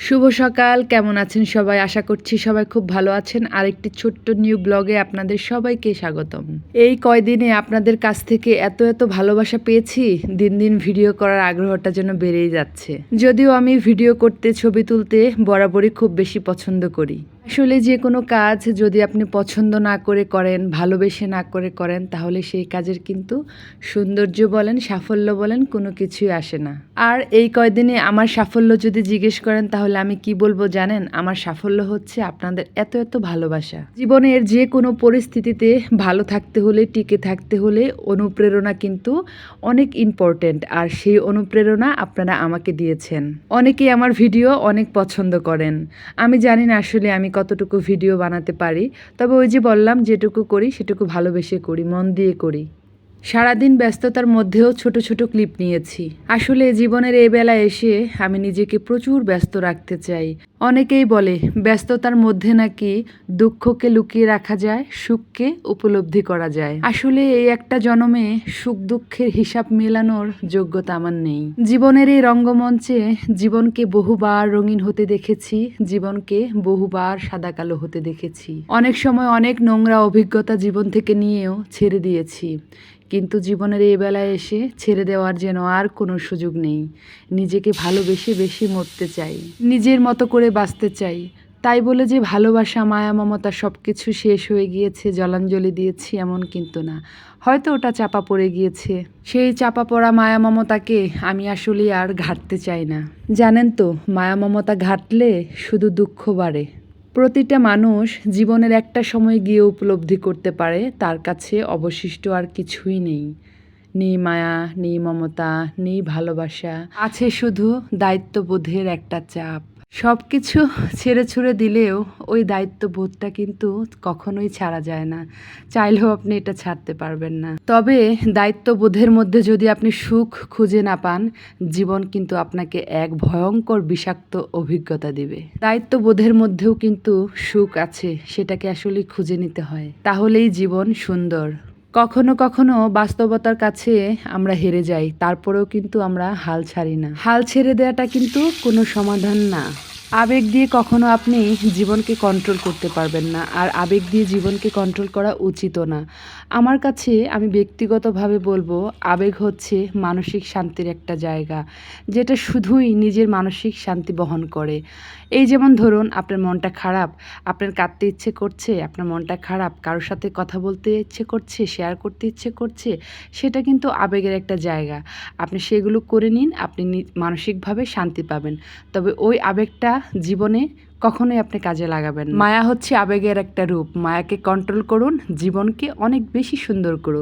শুভ সকাল, কেমন আছেন সবাই? আশা করছি সবাই খুব ভালো আছেন। আরেকটি ছোট্ট নিউ ব্লগে আপনাদের সবাইকে স্বাগতম। এই কয়দিনে আপনাদের কাছ থেকে এত ভালোবাসা পেয়েছি, দিন দিন ভিডিও করার আগ্রহটা যেন বেড়েই যাচ্ছে। যদিও আমি ভিডিও করতে, ছবি তুলতে বরাবরই খুব বেশি পছন্দ করি। আসলে যে কোনো কাজ যদি আপনি পছন্দ না করে করেন, ভালোবেসে না করে করেন, তাহলে সেই কাজের কিন্তু সৌন্দর্য বলেন, সাফল্য বলেন, কোনো কিছুই আসে না। আর এই কয়দিনে আমার সাফল্য যদি জিজ্ঞেস করেন, তাহলে আমি কি বলবো জানেন? আমার সাফল্য হচ্ছে আপনাদের এত ভালোবাসা। জীবনের যে কোনো পরিস্থিতিতে ভালো থাকতে হলে, টিকে থাকতে হলে অনুপ্রেরণা কিন্তু অনেক ইম্পর্ট্যান্ট। আর সেই অনুপ্রেরণা আপনারা আমাকে দিয়েছেন। অনেকেই আমার ভিডিও অনেক পছন্দ করেন। আমি জানি না আসলে আমি কতটুকু ভিডিও বানাতে পারি, তবে ওই যে বললাম, যেটুকু করি সেটুকু ভালোবেসে করি, মন দিয়ে করি। সারাদিন ব্যস্ততার মধ্যেও ছোট ক্লিপ নিয়েছি। আসলে জীবনের এই বেলায় এসে আমি নিজেকে প্রচুর ব্যস্ত রাখতে চাই। অনেকেই বলে ব্যস্ততার মধ্যে নাকি দুঃখকে লুকিয়ে রাখা যায়, সুখকে উপলব্ধি করা যায়। আসলে এই একটা জন্মে সুখ দুঃখের হিসাব মেলানোর যোগ্যতা আমার নেই। জীবনের এই রঙ্গমঞ্চে জীবনকে বহুবার রঙিন হতে দেখেছি, জীবনকে বহুবার সাদা কালো হতে দেখেছি। অনেক সময় অনেক নোংরা অভিজ্ঞতা জীবন থেকে নিয়েও ছেড়ে দিয়েছি। কিন্তু জীবনের এই বেলায় এসে ছেড়ে দেওয়ার যেন আর কোনো সুযোগ নেই। নিজেকে ভালোবেসে বেশি মরতে চাই, নিজের মতো করে বাঁচতে চাই। তাই বলে যে ভালোবাসা, মায়া, মমতা সব কিছু শেষ হয়ে গিয়েছে, জলাঞ্জলি দিয়েছি এমন কিন্তু না। হয়তো ওটা চাপা পড়ে গিয়েছে। সেই চাপা পড়া মায়া মমতাকে আমি আসলে আর ঘাঁটতে চাই না। জানেন তো, মায়া মমতা ঘাঁটলে শুধু দুঃখ বাড়ে। প্রতিটা মানুষ জীবনের একটা সময় গিয়ে উপলব্ধি করতে পারে তার কাছে অবশিষ্ট আর কিছুই নেই। নেই মায়া, নেই মমতা, নেই ভালোবাসা, আছে শুধু দায়িত্ববোধের একটা চাপ। সব কিছু ছেড়ে ছুড়ে দিলেও ওই দায়িত্ববোধটা কিন্তু কখনোই ছাড়া যায় না। চাইলেও আপনি এটা ছাড়তে পারবেন না। তবে দায়িত্ববোধের মধ্যে যদি আপনি সুখ খুঁজে না পান, জীবন কিন্তু আপনাকে এক ভয়ঙ্কর বিষাক্ত অভিজ্ঞতা দিবে। দায়িত্ববোধের মধ্যেও কিন্তু সুখ আছে, সেটাকে আসলে খুঁজে নিতে হয়, তাহলেই জীবন সুন্দর। কখনো বাস্তবতার কাছে আমরা হেরে যাই, তারপরেও কিন্তু আমরা হাল ছাড়ি না। হাল ছেড়ে দেওয়াটা কিন্তু কোনো সমাধান না। আবেগ দিয়ে কখনো আপনি জীবনকে কন্ট্রোল করতে পারবেন না, আর আবেগ দিয়ে জীবনকে কন্ট্রোল করা উচিতও না। আমার কাছে, আমি ব্যক্তিগতভাবে বলবো, আবেগ হচ্ছে মানসিক শান্তির একটা জায়গা, যেটা শুধুই নিজের মানসিক শান্তি বহন করে। এই যেমন ধরুন, আপনার মনটা খারাপ, আপনার কাঁদতে ইচ্ছে করছে, আপনার মনটা খারাপ, কারোর সাথে কথা বলতে ইচ্ছে করছে, শেয়ার করতে ইচ্ছে করছে, সেটা কিন্তু আবেগের একটা জায়গা। আপনি সেগুলো করে নিন, আপনি মানসিকভাবে শান্তি পাবেন। তবে ওই আবেগটা জীবনে কখনোই আপনি কাজে লাগাবেন না। মায়া হচ্ছে আবেগের একটা রূপ। মায়াকে কন্ট্রোল করুন, জীবনকে অনেক বেশি সুন্দর করুন।